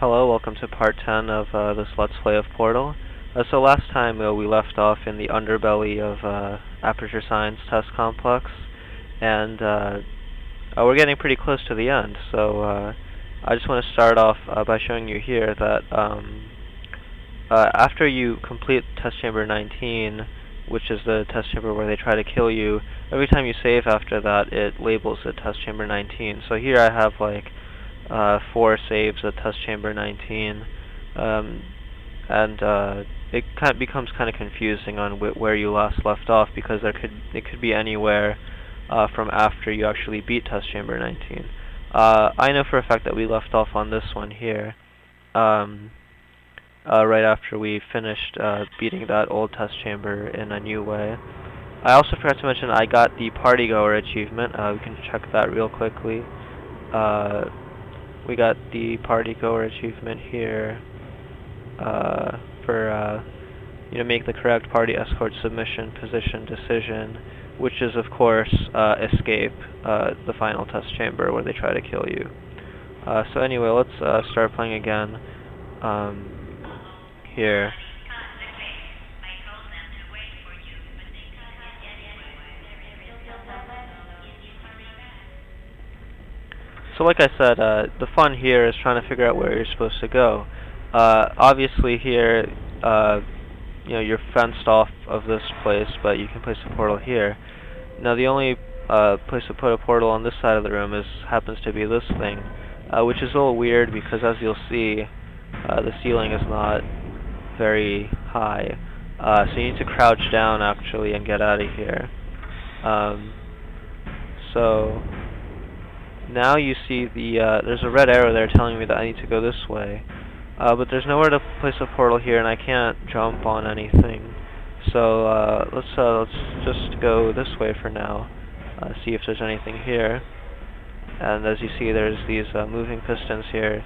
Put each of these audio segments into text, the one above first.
Hello, welcome to part 10 of this Let's Play of Portal. So last time we left off in the underbelly of Aperture Science Test Complex, and we're getting pretty close to the end, so I just want to start off by showing you here that after you complete Test Chamber 19, which is the test chamber where they try to kill you, every time you save after that, it labels it Test Chamber 19. So here I have like 4 saves at Test Chamber 19, and it becomes kind of confusing on where you last left off, because it could be anywhere from after you actually beat Test Chamber 19. I know for a fact that we left off on this one here, right after we finished beating that old test chamber in a new way. I also forgot to mention I got the Partygoer achievement. We can check that real quickly. We got the Partygoer achievement here for make the correct party escort submission position decision, which is of course escape the final test chamber where they try to kill you. So anyway, let's start playing again here. So like I said, the fun here is trying to figure out where you're supposed to go. Obviously here, you're fenced off of this place, but you can place a portal here. Now the only place to put a portal on this side of the room happens to be this thing, which is a little weird because, as you'll see, the ceiling is not very high. So you need to crouch down actually and get out of here. So now you see there's a red arrow there telling me that I need to go this way. But there's nowhere to place a portal here, and I can't jump on anything. So let's just go this way for now. See if there's anything here. And as you see, there's these moving pistons here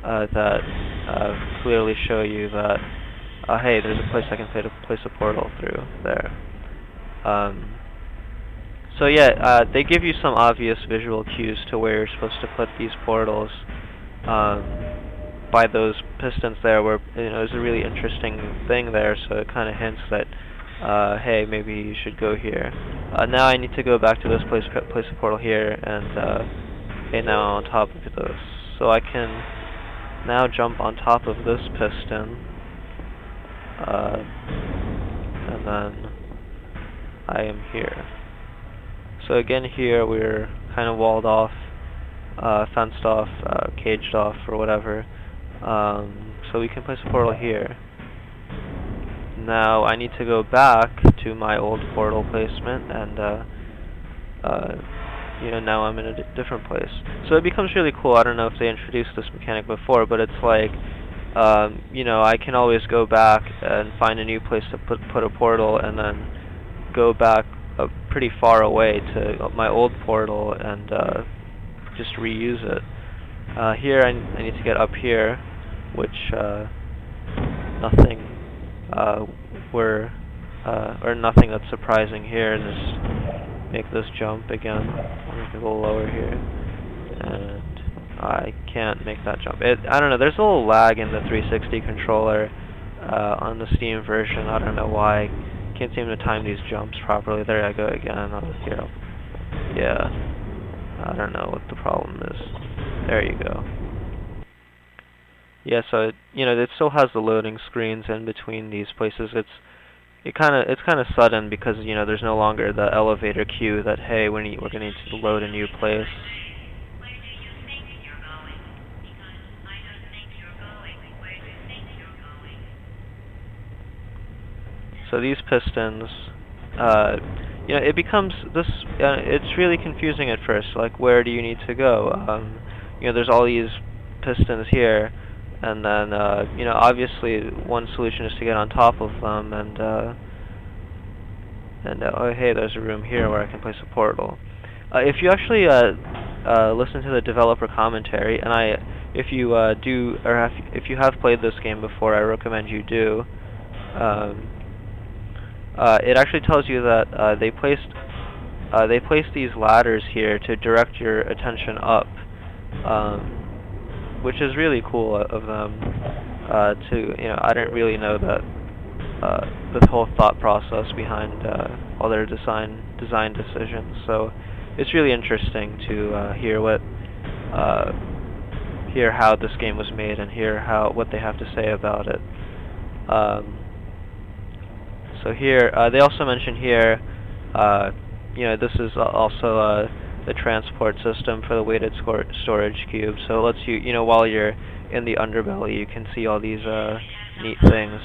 that clearly show you that hey, there's a place I can place a portal through there. So yeah, they give you some obvious visual cues to where you're supposed to put these portals by those pistons there, where there's a really interesting thing there, so it kind of hints that hey, maybe you should go here. Now I need to go back to this place a portal here, and okay, now on top of this. So I can now jump on top of this piston, and then I am here. So again here we're kind of walled off, fenced off, caged off, or whatever. So we can place a portal here. Now I need to go back to my old portal placement, and now I'm in a different place. So it becomes really cool. I don't know if they introduced this mechanic before, but it's like, I can always go back and find a new place to put a portal, and then go back pretty far away to my old portal and just reuse it. Here I need to get up here, which nothing nothing that's surprising here. Just make this jump again. Make it a little lower here, and I can't make that jump. I don't know. There's a little lag in the 360 controller on the Steam version. I don't know why. Can't seem to time these jumps properly. There I go again. Here. Yeah. I don't know what the problem is. There you go. Yeah, so it still has the loading screens in between these places. It's kind of sudden because there's no longer the elevator queue that, hey, we're gonna need to load a new place. So these pistons, it becomes this. It's really confusing at first. Like, where do you need to go? There's all these pistons here, and then obviously one solution is to get on top of them, and oh hey, there's a room here where I can place a portal. If you actually listen to the developer commentary, and if you if you have played this game before, I recommend you do. It actually tells you that they placed these ladders here to direct your attention up, which is really cool of them. I didn't really know that the whole thought process behind all their design decisions. So it's really interesting to hear how this game was made and hear what they have to say about it. So here, they also mention here, this is also the transport system for the weighted storage cube. So it lets you, while you're in the underbelly, you can see all these neat things.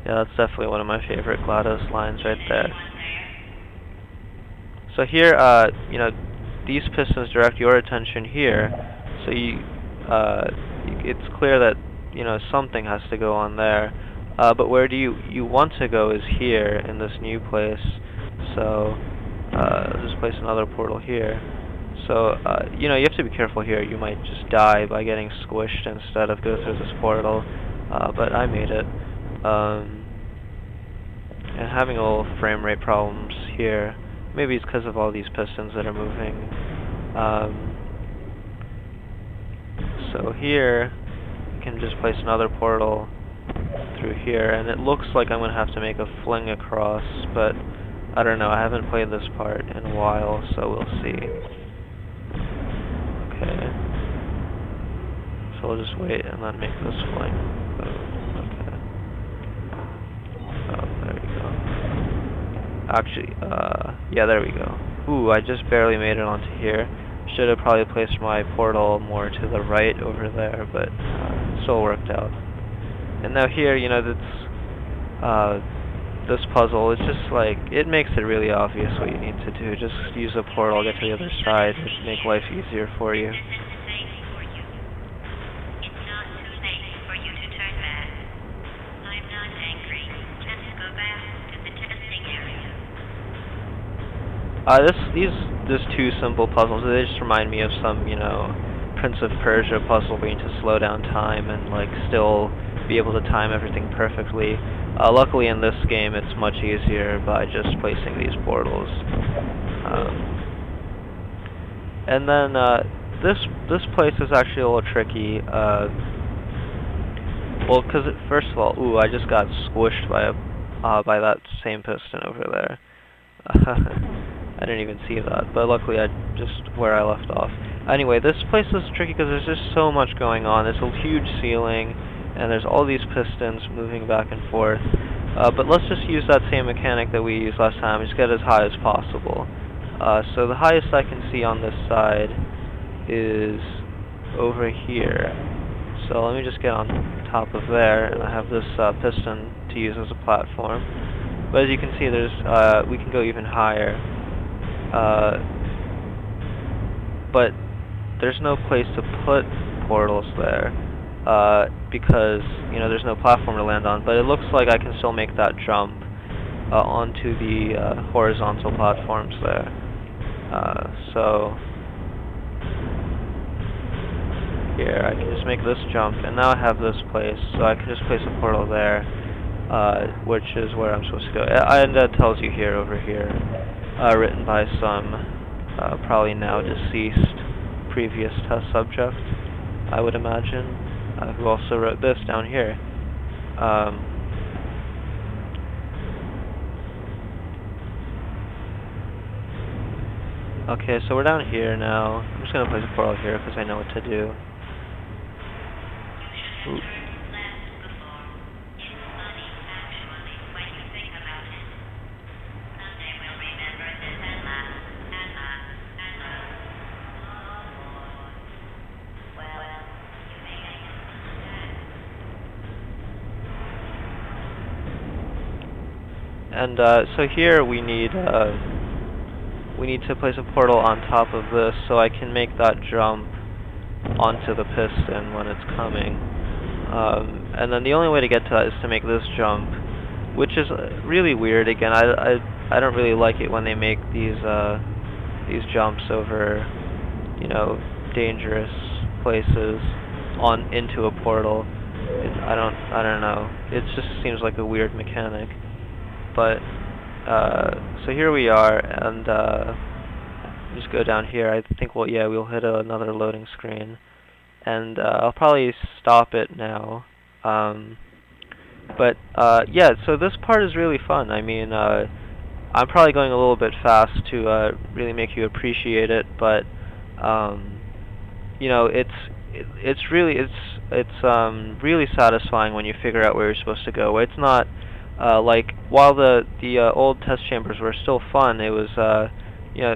Yeah, that's definitely one of my favorite GLaDOS lines right there. So here, these pistons direct your attention here. So it's clear that something has to go on there. But where do you want to go is here in this new place. So I'll just place another portal here. So you have to be careful here. You might just die by getting squished instead of go through this portal. But I made it. And having a little frame rate problems here. Maybe it's because of all these pistons that are moving. So here, I can just place another portal through here, and it looks like I'm going to have to make a fling across, but I don't know, I haven't played this part in a while, so we'll see. Okay. So we'll just wait and then make this fling. Okay. Oh, there we go. Actually, yeah, there we go. Ooh, I just barely made it onto here. Should have probably placed my portal more to the right over there, but it still worked out. And now here, this puzzle, it's just like, it makes it really obvious what you need to do. Just use a portal, get to the other side, just make life easier for you. These two simple puzzles, they just remind me of some, Prince of Persia puzzle where you need to slow down time and, still be able to time everything perfectly. Luckily in this game, it's much easier by just placing these portals. And then, this place is actually a little tricky. Well, because first of all, ooh, I just got squished by that same piston over there. I didn't even see that, but luckily just where I left off. Anyway, this place is tricky because there's just so much going on. There's a huge ceiling, and there's all these pistons moving back and forth. But let's just use that same mechanic that we used last time, just get as high as possible. So the highest I can see on this side is over here. So let me just get on top of there, and I have this piston to use as a platform. But as you can see, we can go even higher. But there's no place to put portals there because there's no platform to land on. But it looks like I can still make that jump onto the horizontal platforms there. So here I can just make this jump, and now I have this place, so I can just place a portal there, which is where I'm supposed to go. And that tells you here, over here, written by some probably now deceased previous test subject, I would imagine, who also wrote this down here. Okay, so we're down here now. I'm just going to place a portal here because I know what to do. Ooh. And so here we need to place a portal on top of this so I can make that jump onto the piston when it's coming. And then the only way to get to that is to make this jump, which is really weird. Again, I don't really like it when they make these jumps over dangerous places. on into a portal. I don't know. It just seems like a weird mechanic. But so here we are, and just go down here. I think we'll hit another loading screen, and I'll probably stop it now. But yeah, so this part is really fun. I mean, I'm probably going a little bit fast to really make you appreciate it, but um, you know, it's really satisfying when you figure out where you're supposed to go. It's not like while the old test chambers were still fun, it was you know,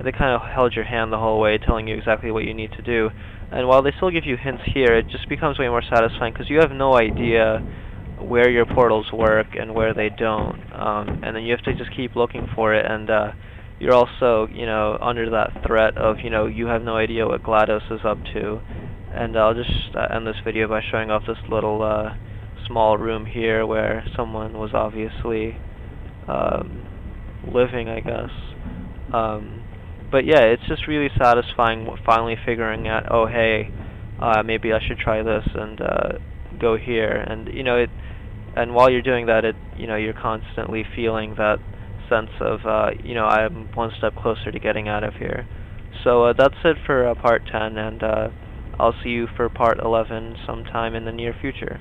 they kind of held your hand the whole way, telling you exactly what you need to do. And while they still give you hints here, it just becomes way more satisfying because you have no idea where your portals work and where they don't, and then you have to just keep looking for it. And you're also, you know, under that threat of, you know, you have no idea what GLaDOS is up to. And I'll just end this video by showing off this little small room here where someone was obviously living, I guess. But yeah, it's just really satisfying finally figuring out, oh hey, maybe I should try this and go here. And you know, and while you're doing that, you know, you're constantly feeling that sense of, you know, I'm one step closer to getting out of here. So that's it for part 10, and I'll see you for part 11 sometime in the near future.